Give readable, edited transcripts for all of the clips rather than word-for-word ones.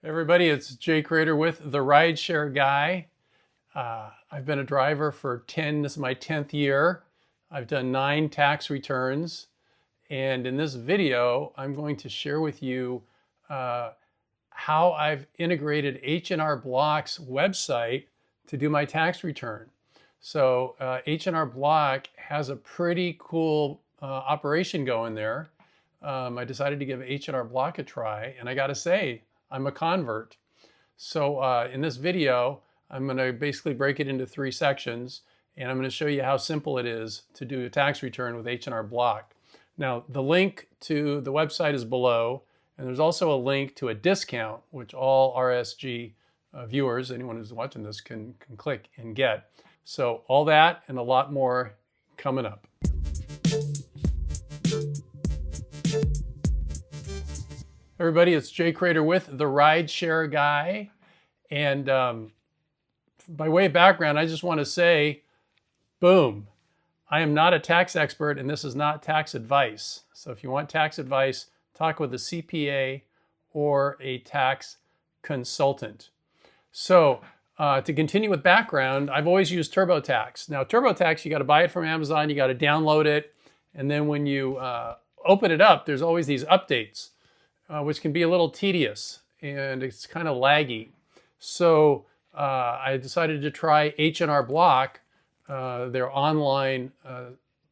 Everybody, it's Jay Crater with the Rideshare Guy. I've been a driver for this is my 10th year. I've done 9 tax returns. And in this video, I'm going to share with you how I've integrated H&R Block's website to do my tax return. So H&R Block has a pretty cool operation going there. I decided to give H&R Block a try, and I gotta say, I'm a convert. So in this video, I'm gonna basically break it into 3 sections, and I'm gonna show you how simple it is to do a tax return with H&R Block. Now, the link to the website is below, and there's also a link to a discount, which all RSG viewers, anyone who's watching this, can click and get. So all that and a lot more coming up. Everybody, it's Jay Crater with the Rideshare Guy. And by way of background, I just want to say, boom, I am not a tax expert and this is not tax advice. So if you want tax advice, talk with a CPA or a tax consultant. So to continue with background, I've always used TurboTax. Now TurboTax, you got to buy it from Amazon, you got to download it. And then when you open it up, there's always these updates. Which can be a little tedious and it's kind of laggy. So I decided to try H&R Block, their online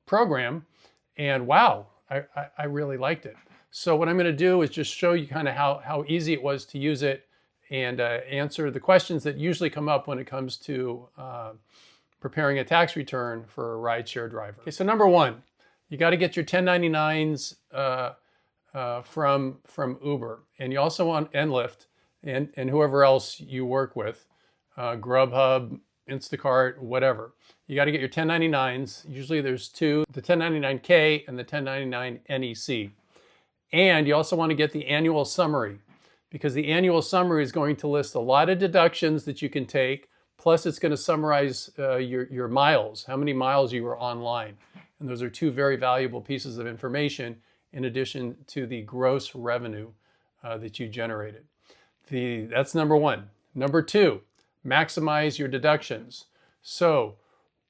program, and wow, I really liked it. So what I'm going to do is just show you kind of how easy it was to use it and answer the questions that usually come up when it comes to preparing a tax return for a rideshare driver. Okay, so number 1, you got to get your 1099s from Uber, and you also want Lyft and whoever else you work with, Grubhub, Instacart, whatever. You got to get your 1099s. Usually there's 2, the 1099K and the 1099 NEC. And you also want to get the annual summary, because the annual summary is going to list a lot of deductions that you can take, plus it's going to summarize your miles, how many miles you were online. And those are 2 very valuable pieces of information in addition to the gross revenue that you generated. That's number 1. Number 2, maximize your deductions. So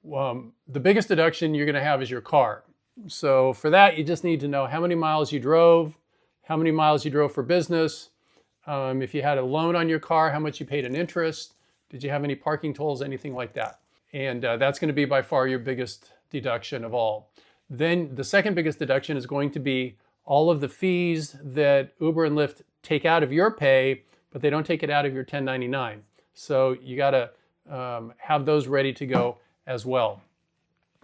the biggest deduction you're gonna have is your car. So for that, you just need to know how many miles you drove, how many miles you drove for business, if you had a loan on your car, how much you paid in interest, did you have any parking tolls, anything like that. And that's gonna be by far your biggest deduction of all. Then the second biggest deduction is going to be all of the fees that Uber and Lyft take out of your pay, but they don't take it out of your 1099. So you gotta have those ready to go as well.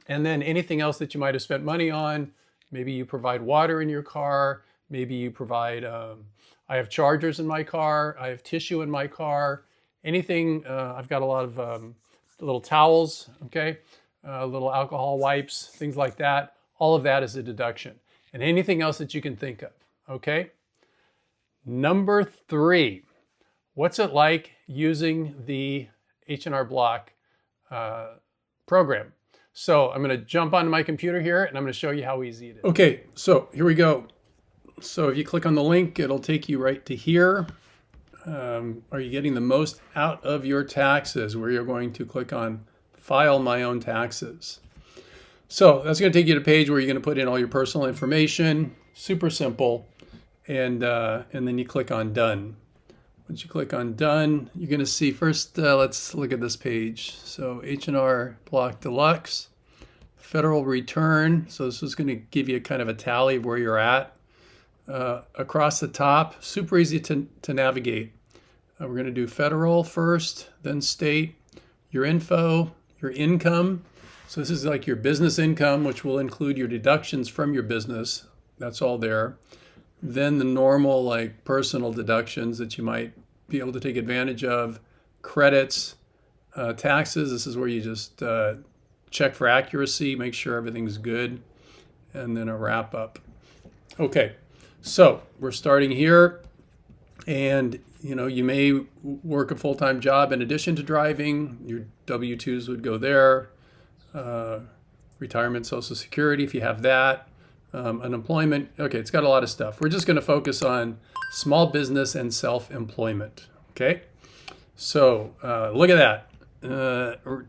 And then anything else that you might have spent money on, maybe you provide water in your car, maybe you provide, I have chargers in my car, I have tissue in my car, anything, I've got a lot of little towels, okay? Little alcohol wipes, things like that. All of that is a deduction. And anything else that you can think of, okay? Number 3, what's it like using the H&R Block program? So I'm gonna jump onto my computer here and I'm gonna show you how easy it is. Okay, so here we go. So if you click on the link, it'll take you right to here. Are you getting the most out of your taxes? Where you're going to click on File My Own Taxes. So that's going to take you to a page where you're going to put in all your personal information. Super simple. And then you click on Done. Once you click on Done, you're going to see first, let's look at this page. So H&R Block Deluxe, Federal Return. So this is going to give you a kind of a tally of where you're at. Across the top, super easy to navigate. We're going to do Federal first, then State, your info, your income. So this is like your business income, which will include your deductions from your business. That's all there. Then the normal like personal deductions that you might be able to take advantage of. Credits, taxes. This is where you just check for accuracy, make sure everything's good, and then a wrap up. Okay, so we're starting here. And you may work a full-time job in addition to driving. Your W-2s would go there. Retirement, Social Security, if you have that. unemployment. Okay, it's got a lot of stuff. We're just going to focus on small business and self-employment. Okay, so look at that.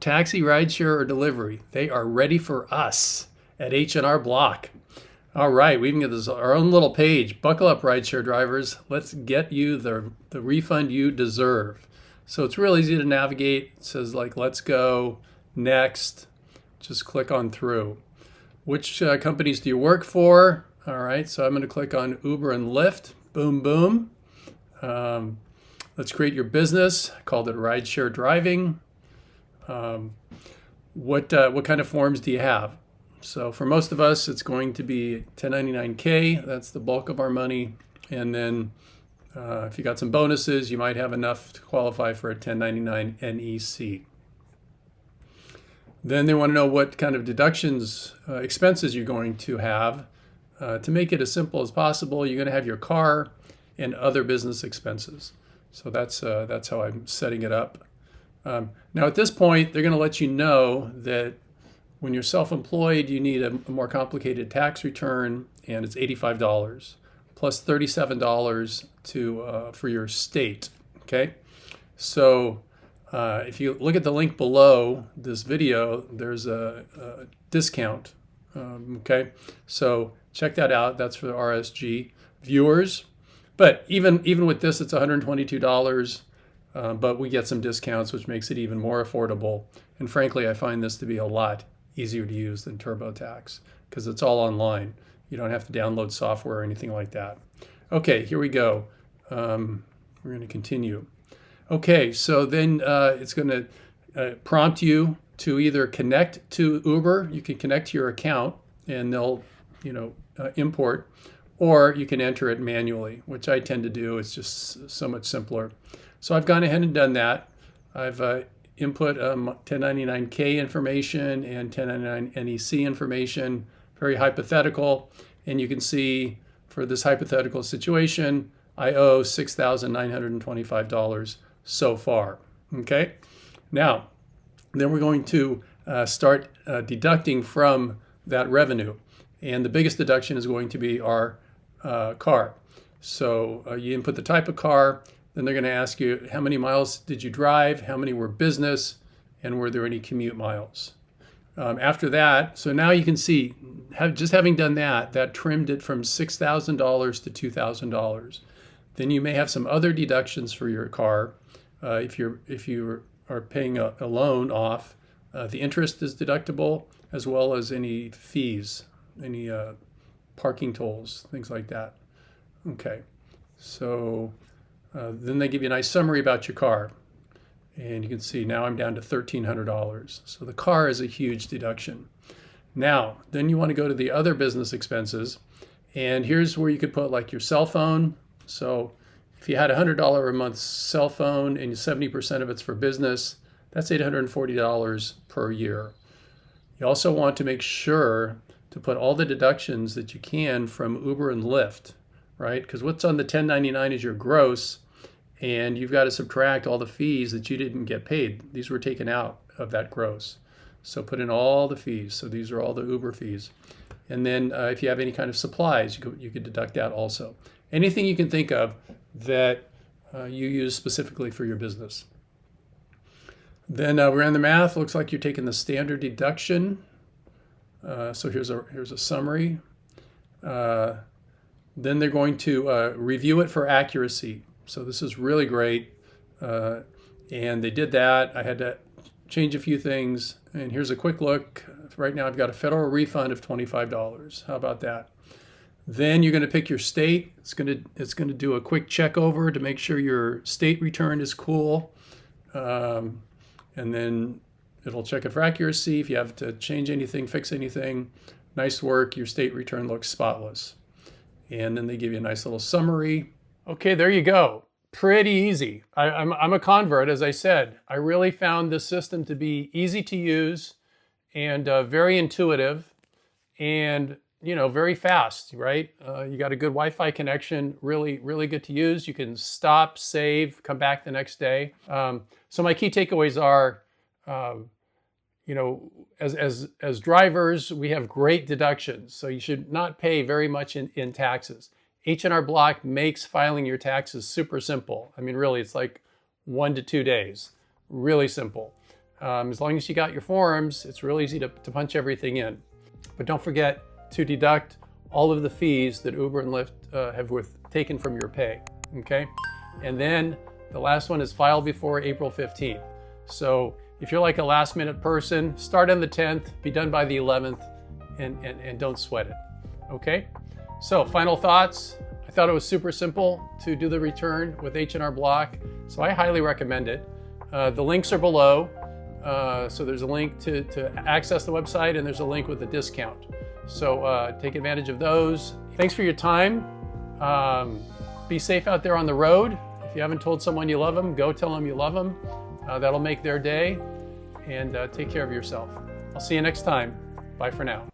Taxi, rideshare, or delivery. They are ready for us at H&R Block. All right, we even get this, our own little page. Buckle up, rideshare drivers. Let's get you the refund you deserve. So it's real easy to navigate. It says like, let's go, next. Just click on through. Which companies do you work for? All right, so I'm going to click on Uber and Lyft. Boom, boom. Let's create your business. I called it rideshare driving. What kind of forms do you have? So for most of us, it's going to be 1099K. That's the bulk of our money. And then if you got some bonuses, you might have enough to qualify for a 1099 NEC. Then they want to know what kind of deductions, expenses you're going to have. To make it as simple as possible, you're going to have your car and other business expenses. So that's how I'm setting it up. Now at this point, they're going to let you know that when you're self-employed, you need a more complicated tax return, and it's $85 plus $37 for your state. Okay, so if you look at the link below this video, there's a discount. Okay, so check that out. That's for the RSG viewers. But even with this, it's $122. But we get some discounts, which makes it even more affordable. And frankly, I find this to be a lot easier to use than TurboTax because it's all online. You don't have to download software or anything like that. Okay, here we go. We're going to continue. Okay, so then it's going to prompt you to either connect to Uber. You can connect to your account and they'll, import, or you can enter it manually, which I tend to do. It's just so much simpler. So I've gone ahead and done that. I've input 1099K information and 1099 NEC information, very hypothetical. And you can see for this hypothetical situation, I owe $6,925 so far. Okay. Now, then we're going to start deducting from that revenue. And the biggest deduction is going to be our car. So you input the type of car. Then they're going to ask you, how many miles did you drive? How many were business? And were there any commute miles? After that, so now you can see, just having done that, that trimmed it from $6,000 to $2,000. Then you may have some other deductions for your car. If you are paying a loan off, the interest is deductible, as well as any fees, any parking tolls, things like that. Okay, so then they give you a nice summary about your car. And you can see now I'm down to $1,300. So the car is a huge deduction. Now, then you want to go to the other business expenses. And here's where you could put like your cell phone. So if you had $100 a month cell phone and 70% of it's for business, that's $840 per year. You also want to make sure to put all the deductions that you can from Uber and Lyft, right? Because what's on the 1099 is your gross. And you've got to subtract all the fees that you didn't get paid. These were taken out of that gross. So put in all the fees. So these are all the Uber fees. And then if you have any kind of supplies, you could deduct that also. Anything you can think of that you use specifically for your business. Then we ran the math. Looks like you're taking the standard deduction. So here's a summary. Then they're going to review it for accuracy. So this is really great. And they did that. I had to change a few things. And here's a quick look. Right now I've got a federal refund of $25. How about that? Then you're going to pick your state. It's going to do a quick check over to make sure your state return is cool. And then it'll check it for accuracy. If you have to change anything, fix anything, nice work. Your state return looks spotless. And then they give you a nice little summary. Okay, there you go. Pretty easy. I'm a convert, as I said. I really found this system to be easy to use and very intuitive and very fast, right? You got a good Wi-Fi connection, really, really good to use. You can stop, save, come back the next day. So my key takeaways are, you know, as drivers, we have great deductions, so you should not pay very much in taxes. H&R Block makes filing your taxes super simple. I mean, really, it's like 1 to 2 days. Really simple. As long as you got your forms, it's real easy to punch everything in. But don't forget to deduct all of the fees that Uber and Lyft have taken from your pay, okay? And then the last one is file before April 15th. So if you're like a last minute person, start on the 10th, be done by the 11th, and don't sweat it, okay? So final thoughts. I thought it was super simple to do the return with H&R Block, so I highly recommend it. The links are below. So there's a link to access the website, and there's a link with a discount. So take advantage of those. Thanks for your time. Be safe out there on the road. If you haven't told someone you love them, go tell them you love them. That'll make their day. And take care of yourself. I'll see you next time. Bye for now.